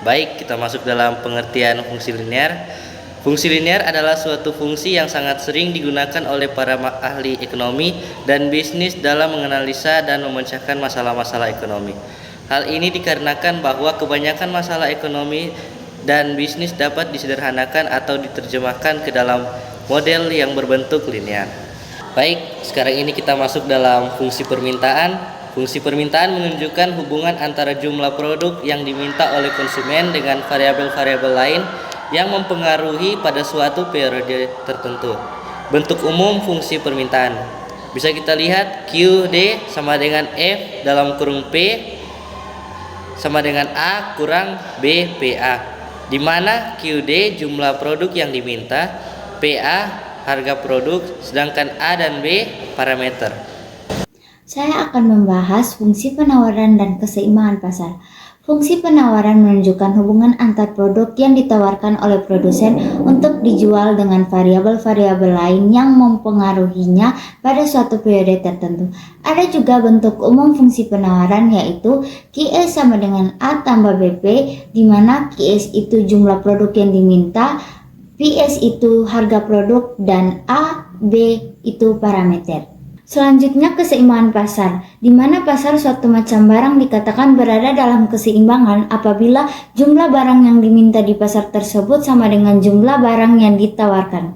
Baik, kita masuk dalam pengertian fungsi linear. Fungsi linear adalah suatu fungsi yang sangat sering digunakan oleh para ahli ekonomi dan bisnis dalam menganalisa dan memecahkan masalah-masalah ekonomi. Hal ini dikarenakan bahwa kebanyakan masalah ekonomi dan bisnis dapat disederhanakan atau diterjemahkan ke dalam model yang berbentuk linear. Baik, sekarang ini kita masuk dalam fungsi permintaan. Fungsi permintaan menunjukkan hubungan antara jumlah produk yang diminta oleh konsumen dengan variabel-variabel lain yang mempengaruhi pada suatu periode tertentu. Bentuk umum fungsi permintaan bisa kita lihat QD sama dengan F dalam kurung P sama dengan A kurang B PA, di mana QD jumlah produk yang diminta, PA harga produk, sedangkan A dan B parameter. Saya akan membahas fungsi penawaran dan keseimbangan pasar. Fungsi penawaran menunjukkan hubungan antar produk yang ditawarkan oleh produsen untuk dijual dengan variabel-variabel lain yang mempengaruhinya pada suatu periode tertentu. Ada juga bentuk umum fungsi penawaran, yaitu QS sama dengan A tambah BP, di mana QS itu jumlah produk yang diminta, PS itu harga produk, dan A, B itu parameter. Selanjutnya keseimbangan pasar, di mana pasar suatu macam barang dikatakan berada dalam keseimbangan apabila jumlah barang yang diminta di pasar tersebut sama dengan jumlah barang yang ditawarkan.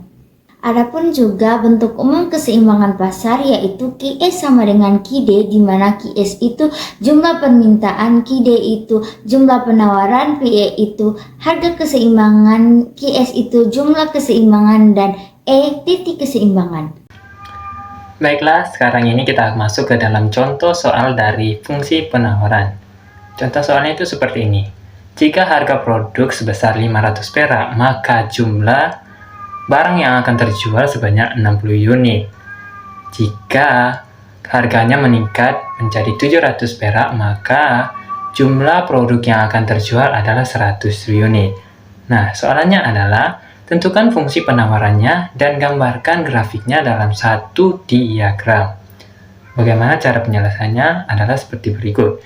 Adapun juga bentuk umum keseimbangan pasar, yaitu QS sama dengan QD, di mana QS itu jumlah permintaan, QD itu jumlah penawaran, PE itu harga keseimbangan, QS itu jumlah keseimbangan, dan E titik keseimbangan. Baiklah, sekarang ini kita masuk ke dalam contoh soal dari fungsi penawaran. Contoh soalnya itu seperti ini. Jika harga produk sebesar 500 perak, maka jumlah barang yang akan terjual sebanyak 60 unit. Jika harganya meningkat menjadi 700 perak, maka jumlah produk yang akan terjual adalah 100 unit. Nah, soalannya adalah tentukan fungsi penawarannya dan gambarkan grafiknya dalam satu diagram. Bagaimana cara penyelesaiannya adalah seperti berikut.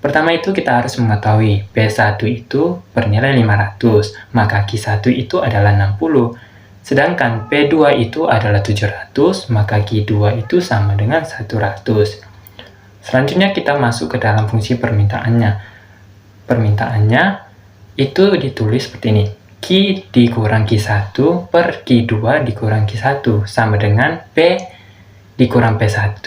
Pertama itu kita harus mengetahui P1 itu bernilai 500, maka Q1 itu adalah 60. Sedangkan P2 itu adalah 700, maka Q2 itu sama dengan 100. Selanjutnya kita masuk ke dalam fungsi permintaannya. Permintaannya itu ditulis seperti ini. Q dikurang Q1 per Q2 dikurang Q1 sama dengan P dikurang P1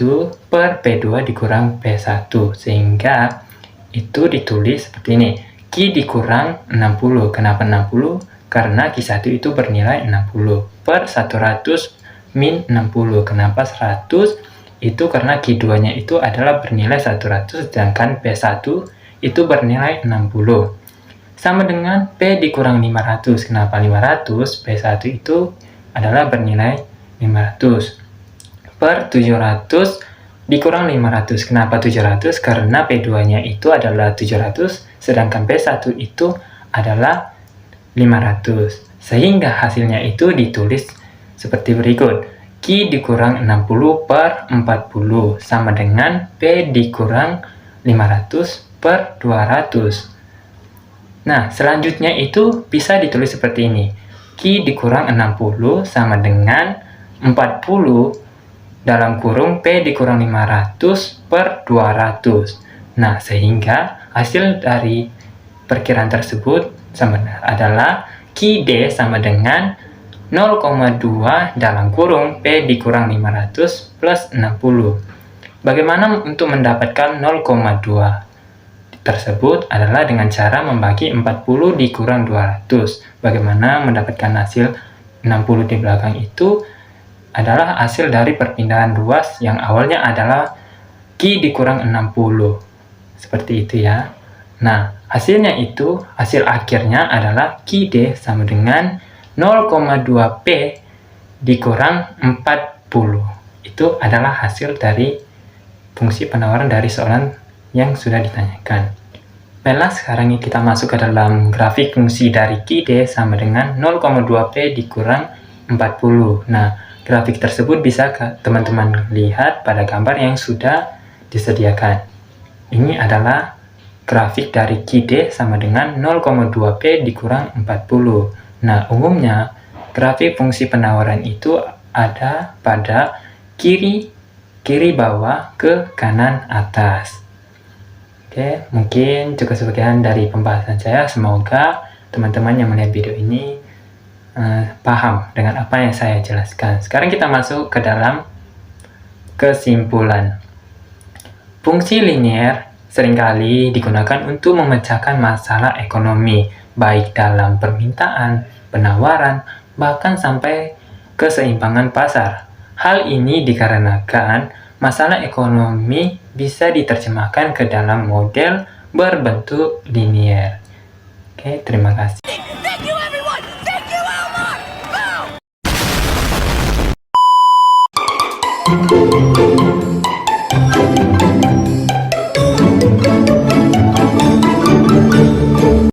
per P2 dikurang P1, sehingga itu ditulis seperti ini. Q dikurang 60. Kenapa 60? Karena Q1 itu bernilai 60 per 100 min 60. Kenapa 100? Itu karena Q2 nya itu adalah bernilai 100, sedangkan P1 itu bernilai 60. Sama dengan P dikurang 500. Kenapa 500? P1 itu adalah bernilai 500. Per 700 dikurang 500. Kenapa 700? Karena P2-nya itu adalah 700, sedangkan P1 itu adalah 500. Sehingga hasilnya itu ditulis seperti berikut. Q dikurang 60 per 40 sama dengan P dikurang 500 per 200. Nah, selanjutnya itu bisa ditulis seperti ini. Q dikurang 60 sama dengan 40 dalam kurung P dikurang 500 per 200. Nah, sehingga hasil dari perkiraan tersebut adalah QD sama dengan 0,2 dalam kurung P dikurang 500 plus 60. Bagaimana untuk mendapatkan 0,2? Tersebut adalah dengan cara membagi 40 dikurang 200. Bagaimana mendapatkan hasil 60 di belakang itu adalah hasil dari perpindahan ruas yang awalnya adalah Q dikurang 60. Seperti itu ya. Nah, hasilnya itu, hasil akhirnya adalah QD sama dengan 0,2 P dikurang 40. Itu adalah hasil dari fungsi penawaran dari soalan yang sudah ditanyakan. Baiklah, sekarang kita masuk ke dalam grafik fungsi dari QD sama dengan 0,2 P dikurang 40. Nah, grafik tersebut bisa teman-teman lihat pada gambar yang sudah disediakan. Ini adalah grafik dari QD sama dengan 0,2P dikurang 40. Nah, umumnya grafik fungsi penawaran itu ada pada kiri bawah ke kanan atas. Oke, mungkin cukup sebagian dari pembahasan saya. Semoga teman-teman yang melihat video ini paham dengan apa yang saya jelaskan. Sekarang kita masuk ke dalam kesimpulan. Fungsi linier seringkali digunakan untuk memecahkan masalah ekonomi, baik dalam permintaan, penawaran, bahkan sampai keseimbangan pasar. Hal ini dikarenakan masalah ekonomi bisa diterjemahkan ke dalam model berbentuk linier. Oke, terima kasih. Thank you, everyone! Thank you, Elmar! Boom!